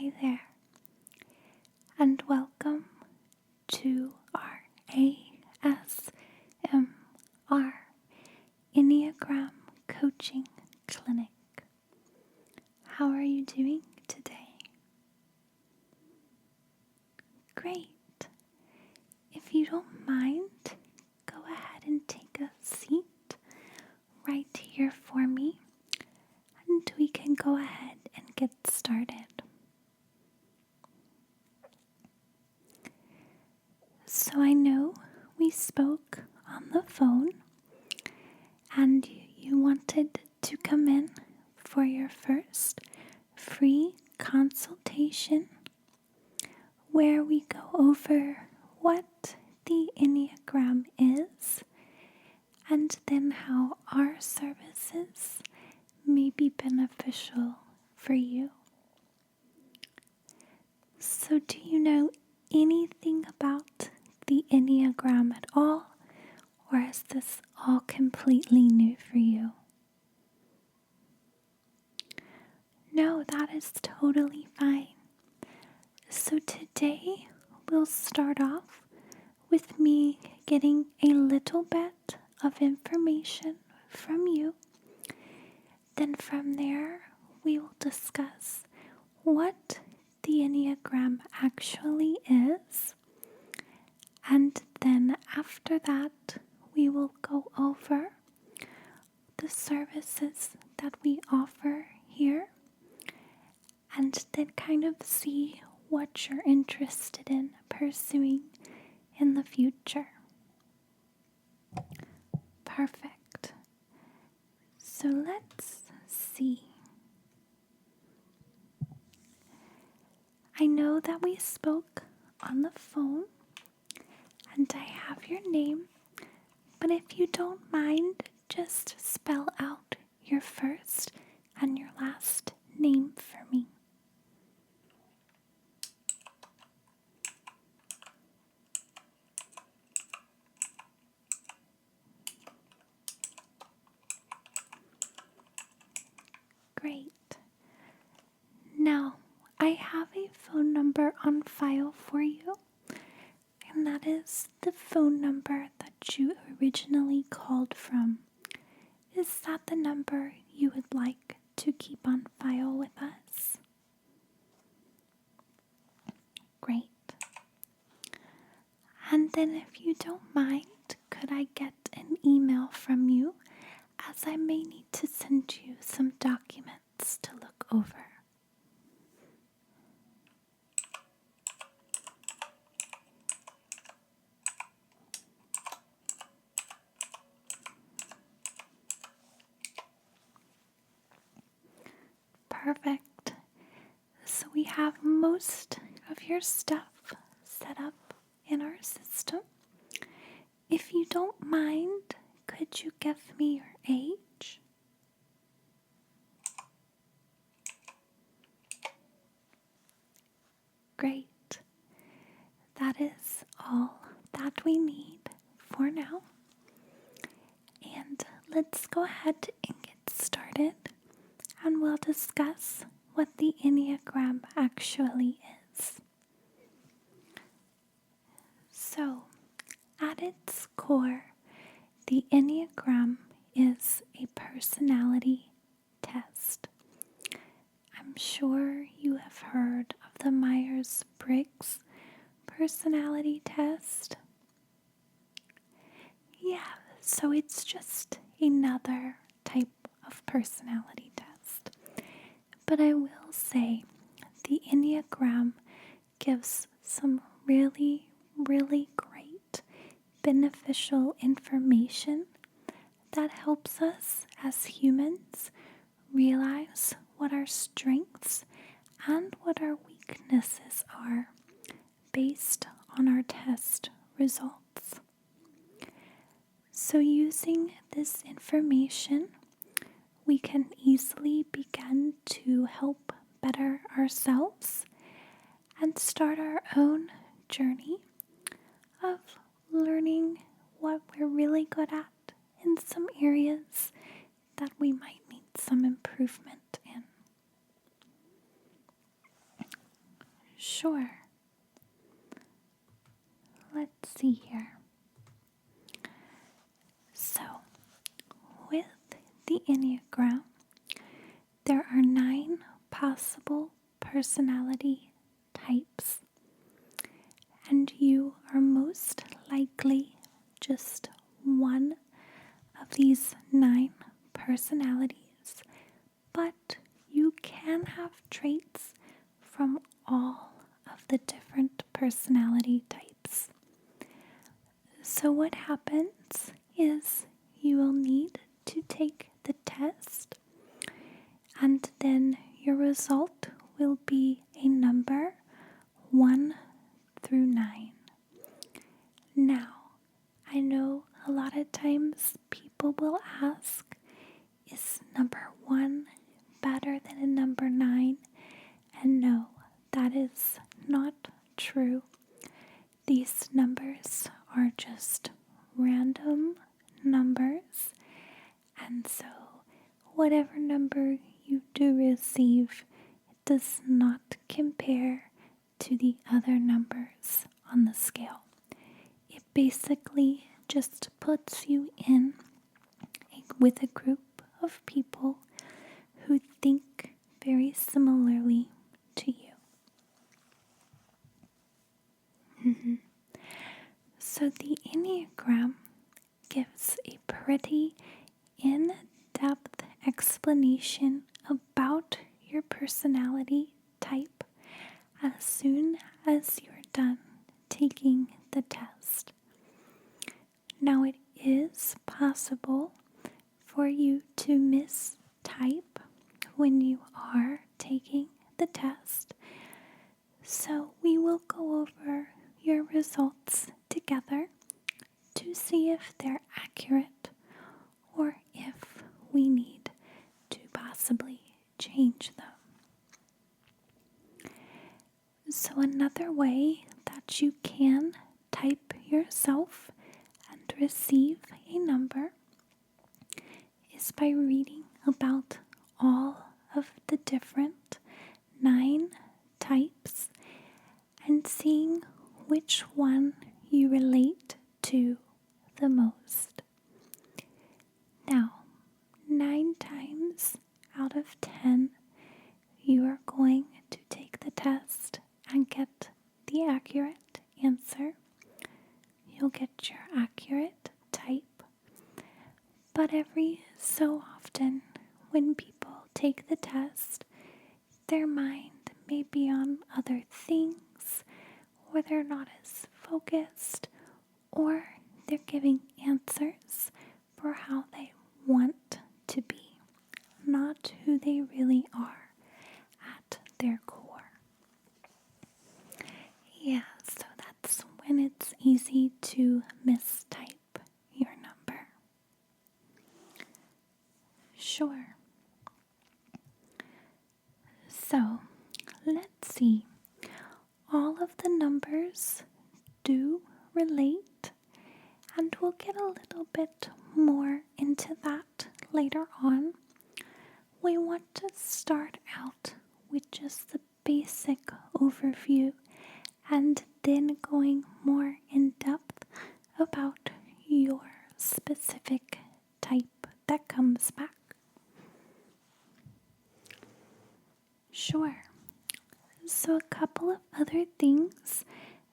Hi there, and welcome to our ASMR Enneagram Coaching Clinic. How are you doing today? Great. If you don't mind, go ahead and take a seat right here for me, and we can go ahead and get started. So I know we spoke on the phone and you wanted to come in for your first free consultation where we go over what the Enneagram is and then how our services may be beneficial for you. So do you know anything about the Enneagram at all, or is this all completely new for you? No, that is totally fine. So today we'll start off with me getting a little bit of information from you. Then from there we will discuss what the Enneagram actually is. And then after that, we will go over the services that we offer here and then kind of see what you're interested in pursuing in the future. Perfect. So let's see. I know that we spoke on the phone and I have your name, but if you don't mind, just spell out your first and your last name for me. Great. Now, I have a phone number on file for you, and that is the phone number that you originally called from. Is that the number you would like to keep on file with us? Great. And then if you don't mind, could I get an email from you, as I may need to send you some documents to look over? Perfect. So we have most of your stuff set up in our system. If you don't mind, could you give me your age? Great. That is all that we need for now. And let's go ahead and get started, and we'll discuss what the Enneagram actually is. So, at its core, the Enneagram is a personality test. I'm sure you have heard of the Myers-Briggs personality test. Yeah, so it's just another type of personality test. But I will say the Enneagram gives some really, really great beneficial information that helps us as humans realize what our strengths and what our weaknesses are based on our test results. So using this information, we can easily begin to help better ourselves and start our own journey of learning what we're really good at in some areas that we might need some improvement in. Sure. Let's see here. So, with the Enneagram, there are 9 possible personality types, and you are most likely just one of these 9 personalities, but you can have traits from all of the different personality types. So what happens is you will need to take the test, and then your result will be a number 1 through 9. Now, I know a lot of times people will ask, is number 1 better than a number 9? And no, that is not true. These numbers are just random numbers, and so whatever number you do receive does not compare to the other numbers on the scale. It basically just puts you in with a group of people who think very similarly to you. So the Enneagram gives a pretty in-depth explanation about your personality type as soon as you're done taking the test. Now, it is possible for you to mistype when you are taking the test, so we will go over your results together to see if they're accurate or if we need to possibly change them. So another way that you can type yourself and receive a number is by reading about all of the different 9 types and seeing which one you relate to the most. Now, 9 times out of 10, you are going to take the test and get the accurate answer. You'll get your accurate type. But every so often, when people take the test, their mind may be on other things, or they're not as focused, or they're giving answers for how they want to be, not who they really are at their core. Yeah, so that's when it's easy to mistype your number. Sure. So, let's see. All of the numbers do relate, and we'll get a little bit more into that later on. We want to start out with just the basic overview and then going more in depth about your specific type that comes back. Sure. So a couple of other things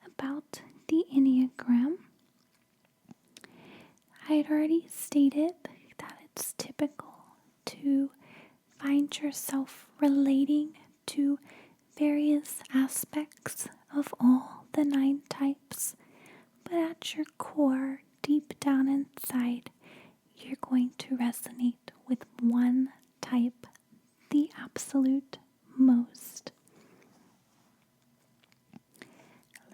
about the Enneagram. I had already stated that it's typical to find yourself relating to various aspects of all the 9 types, but at your core, deep down inside, you're going to resonate with one type the absolute most.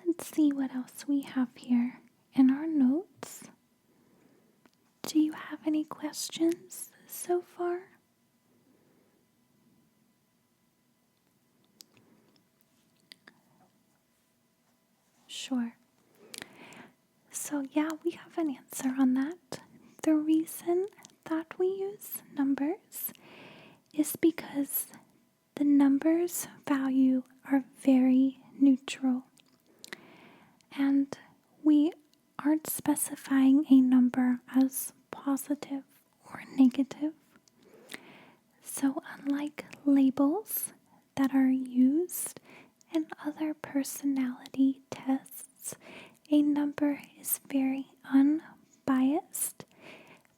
Let's see what else we have here in our notes. Do you have any questions so far? Sure. So yeah, we have an answer on that. The reason that we use numbers is because the numbers value are very neutral. And we aren't specifying a number as positive or negative. So unlike labels that are used in other personality tests, a number is very unbiased,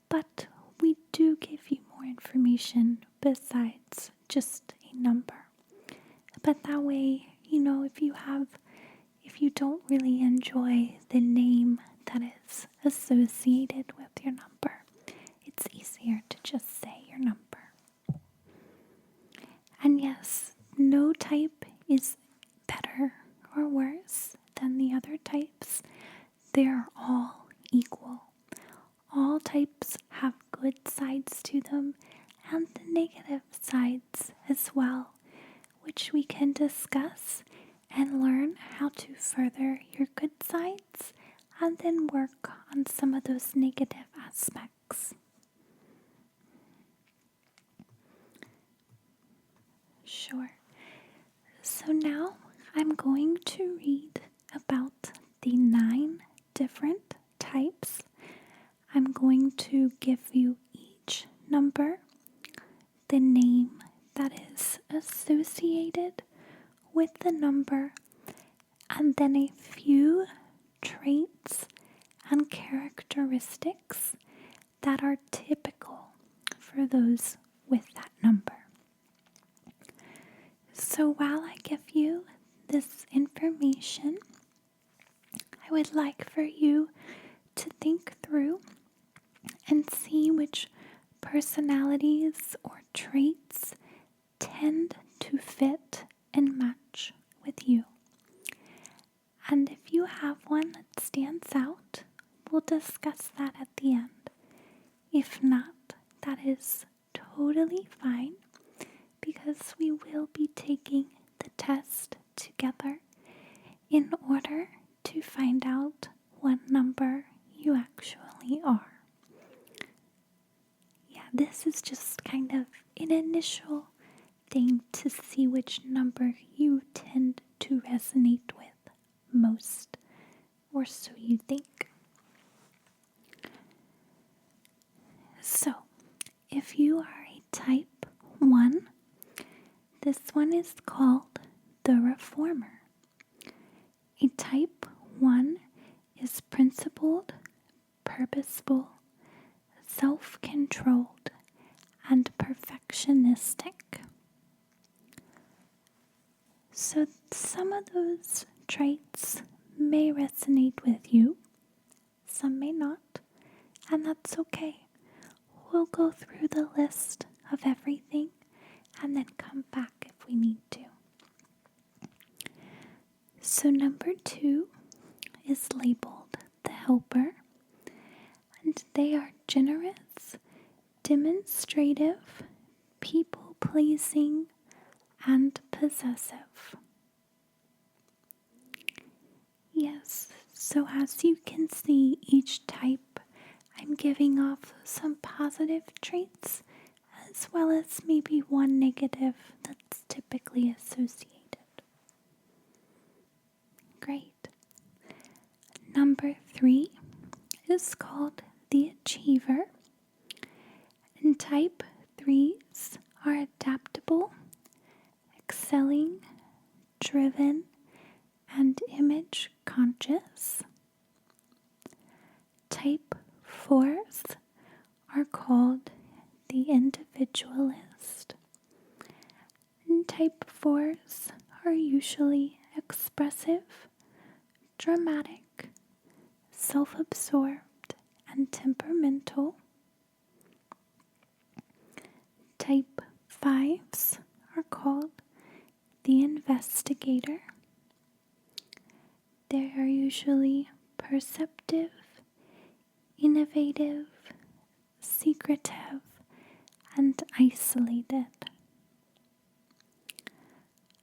but we do give you more information besides just a number. But that way, if you don't really enjoy the name that is associated with your number, it's easier to just say your number. And yes, no type is better or worse than the other types. They're all equal. All types have good sides to them and the negative sides as well, which we can discuss and learn how to further your good sides and then work on some of those negative aspects. Sure. So now I'm going to read about the 9 different types. I'm going to give you each number, the name that is associated with the number, and then a few traits and characteristics that are typical for those with that number. So while I give you this information, I would like for you to think through and see which personalities or traits tend to fit and match with you. And if you have one that stands out, we'll discuss that at the end. If not, that is totally fine, because we will be taking the test together in order to find out what number you actually are. Yeah, this is just kind of an initial thing to see which number you tend to resonate with most, or so you think. So, if you are a type 1, this one is called the reformer. A type 1 is principled, purposeful, self-controlled, and perfectionistic. So some of those traits may resonate with you, some may not, and that's okay. We'll go through the list of everything and then come back if we need to. So number 2 is labeled the helper, and they are generous, demonstrative, people-pleasing, and possessive. Yes, so as you can see, each type, I'm giving off some positive traits as well as maybe one negative that's typically associated. Great. Number 3 is called the achiever, and type 3s are adaptable, excelling, driven, and image conscious. Type 4s are called the individualist. And type 4s are usually expressive, dramatic, self-absorbed, and temperamental. Type 5s are called the investigator. They are usually perceptive, innovative, secretive, and isolated.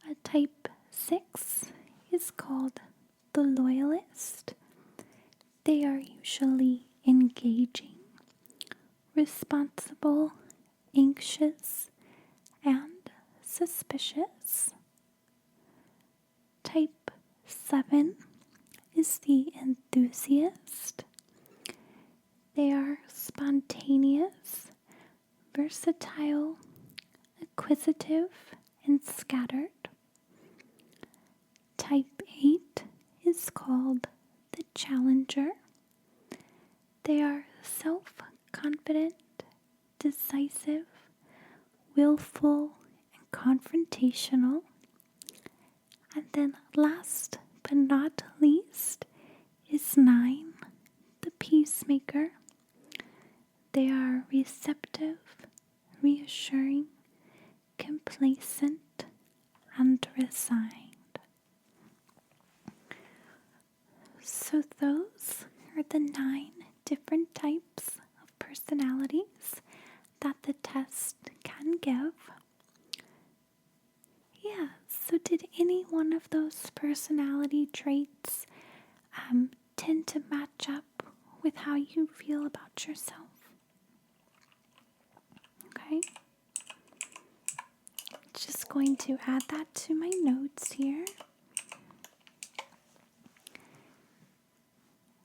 A type 6 is called the loyalist. They are usually engaging, responsible, anxious, and suspicious. Type 7 is the enthusiast. They are spontaneous, versatile, acquisitive, and scattered. Type 8 is called the challenger. They are self-confident, decisive, willful, and confrontational. And then last but not least is 9, the peacemaker. They are receptive, reassuring, complacent, and resigned. So those are the 9 different types of personalities that the test can give. Yeah, so did any one of those personality traits tend to match up with how you feel about yourself? Okay. Just going to add that to my notes here.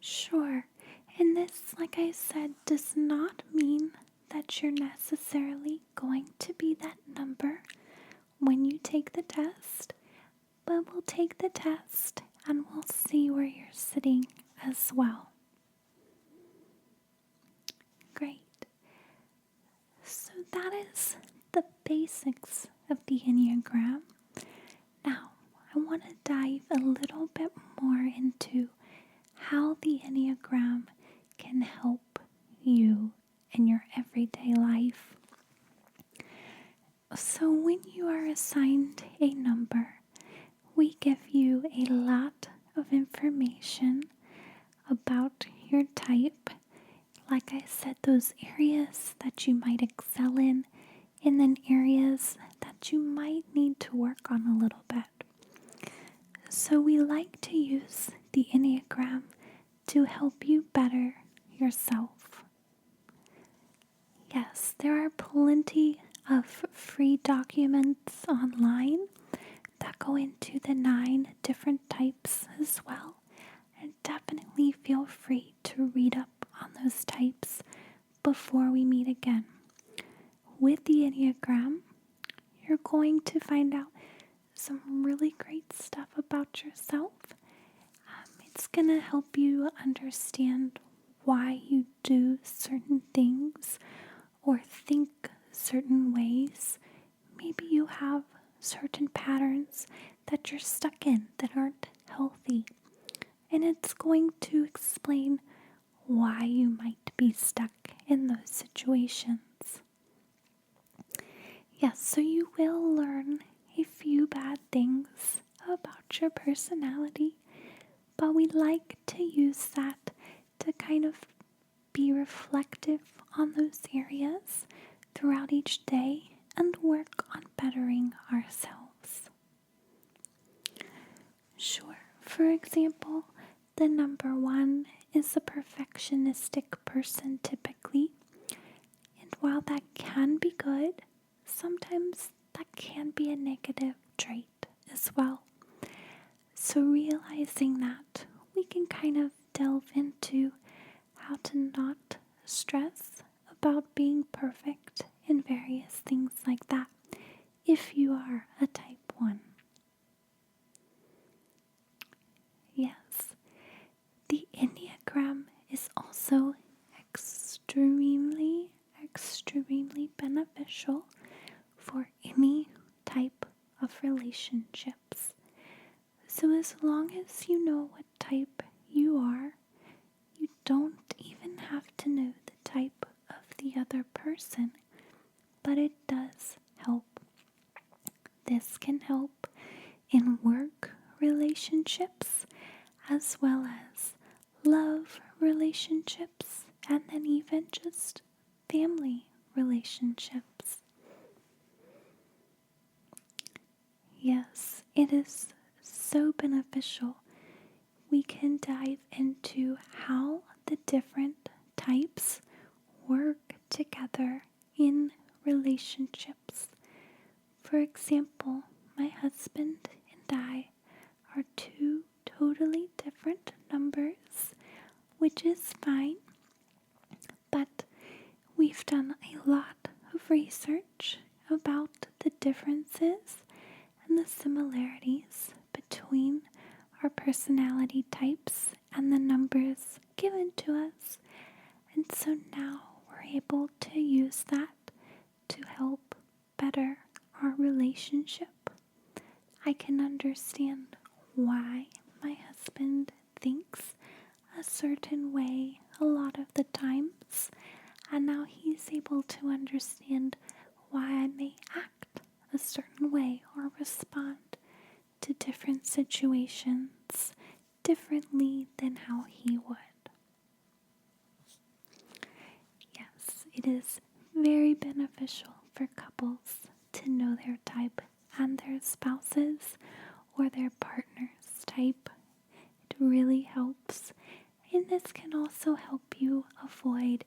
Sure. And this, like I said, does not mean that you're necessarily going to be that number when you take the test, but we'll take the test and we'll see where you're sitting as well. Great. So that is the basics of the Enneagram. Now, I want to dive a little bit more into how the Enneagram can help you in your everyday life. So when you are assigned a number, we give you a lot of information about your type. Like I said, those areas that you might excel in, and then areas that you might need to work on a little bit. So we like to use the Enneagram to help you better yourself. Yes, there are plenty of free documents online that go into the 9 different types as well. And definitely feel free to read up on those types before we meet again. With the Enneagram, you're going to find out some really great stuff about yourself. It's going to help you understand why you do certain things or think certain ways. Maybe you have certain patterns that you're stuck in that aren't healthy. And it's going to explain why you might be stuck in those situations. Yes, so you will learn a few bad things about your personality, but we like to use that to kind of be reflective on those areas throughout each day and work on bettering ourselves. Sure, for example, the number 1 is a perfectionistic person typically, and while that can be good, sometimes that can be a negative trait as well. So realizing that, we can kind of delve into how to not stress about being perfect in various things like that if you are a type 1. Yes, the Enneagram is also extremely beneficial for any type of relationships. So as long as you know what type you are, you don't even have to know the type of the other person, but it does help. This can help in work relationships as well as love relationships and then even just family relationships. Yes, it is so beneficial. We can dive into how the different types work together in relationships. For example, my husband and I are 2 and the similarities between our personality types and the numbers given to us. And so now we're able to use that to help better our relationship. I can understand why my husband thinks a certain way a lot of the times, and now he's able to understand why I may act a certain way or respond to different situations differently than how he would. Yes, it is very beneficial for couples to know their type and their spouses or their partner's type. It really helps, and this can also help you avoid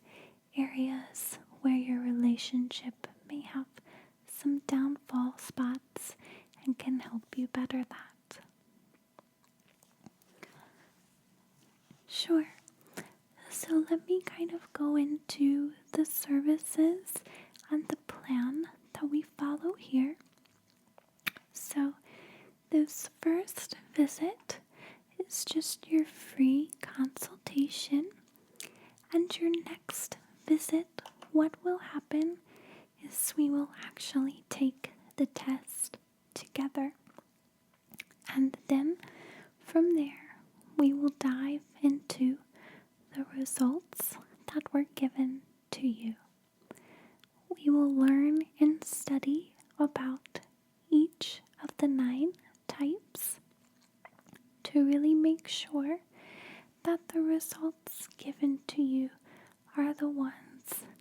areas where your relationship may have some downfall spots and can help you better that. Sure. So let me kind of go into the services and the plan that we follow here. So this first visit is just your free consultation, and your next visit, what will happen is we will actually take the test together, and then from there we will dive into the results that were given to you. We will learn and study about each of the 9 types to really make sure that the results given to you are the ones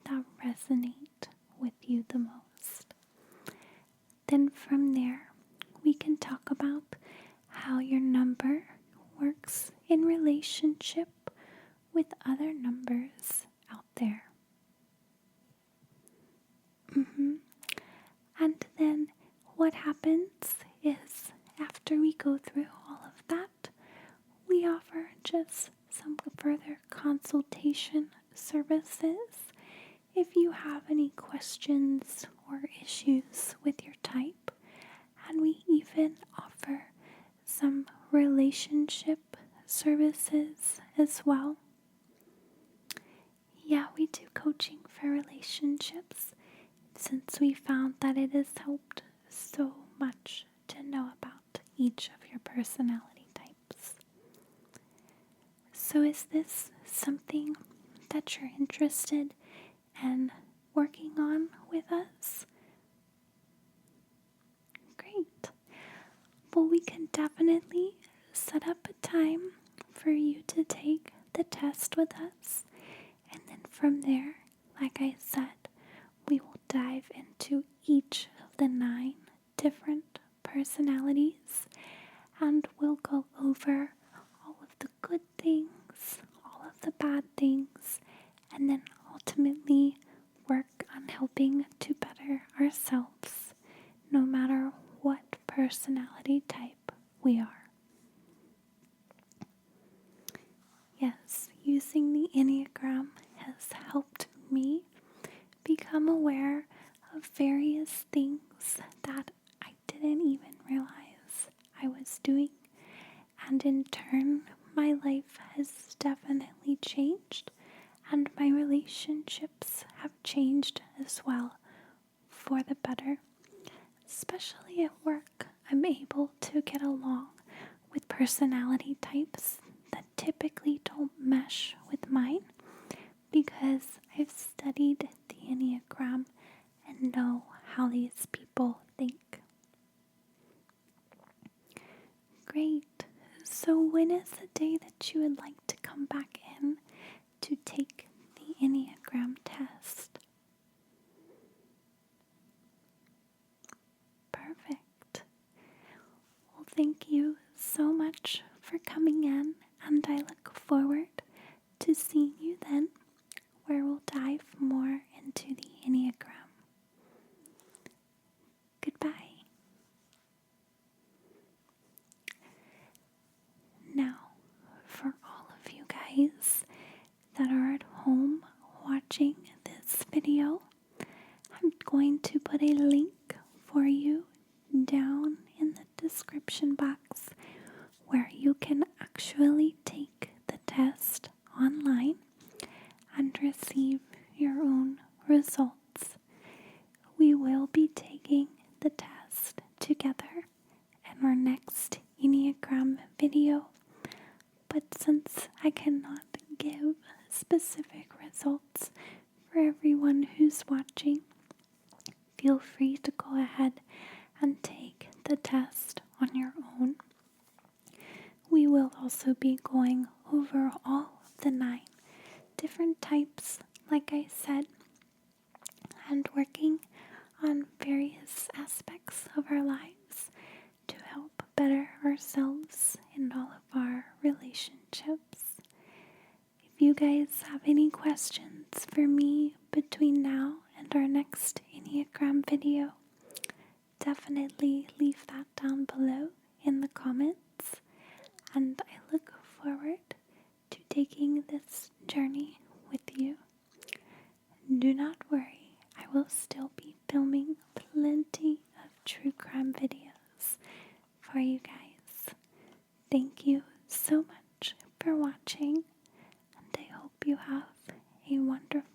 that resonate with you the most. Then from there, we can talk about how your number works in relationship with other numbers out there. And then what happens is, after we go through all of that, we offer just some further consultation services if you have any questions or issues with your type. And we even offer some relationship services as well. Yeah, we do coaching for relationships, since we found that it has helped so much to know about each of your personality types. So is this something that you're interested in working on with us? Great. Well, we can definitely set up a time for you to take the test with us. And then from there, like I said, we will dive into each of the 9 different personalities, and we'll go over all of the good things, all of the bad things, and then ultimately work on helping to better ourselves, no matter what personality type we are. Yes, using the Enneagram has helped me become aware of various things that I didn't even realize I was doing, and in turn my life has definitely changed, and my relationships have changed as well for the better. Especially at work, I'm able to get along with personality types that typically don't mesh with mine, because I've studied the Enneagram and know how these people think. Great. So when is the day that you would like to come back in to take the Enneagram test? Perfect. Well, thank you so much for coming in, and I look forward to seeing you then, where we'll dive more into the Enneagram. Goodbye. Now, for all of you guys that are at home watching this video, I'm going to put a link for you down in the description box where you can actually take the test online and receive your own results. We will be taking the test together in our next Enneagram video, but since I cannot give specific results for everyone who's watching, feel free to go ahead and take the test on your own. We will also be going over all of the 9 different types, like I said, and working on various aspects of our lives to help better ourselves in all of our relationships. If you guys have any questions for me between now and our next Enneagram video, definitely leave that down below in the comments, and I look forward to taking this journey with you. Do not worry, I will still be filming plenty of true crime videos for you guys. Thank you so much for watching, and I hope you have a wonderful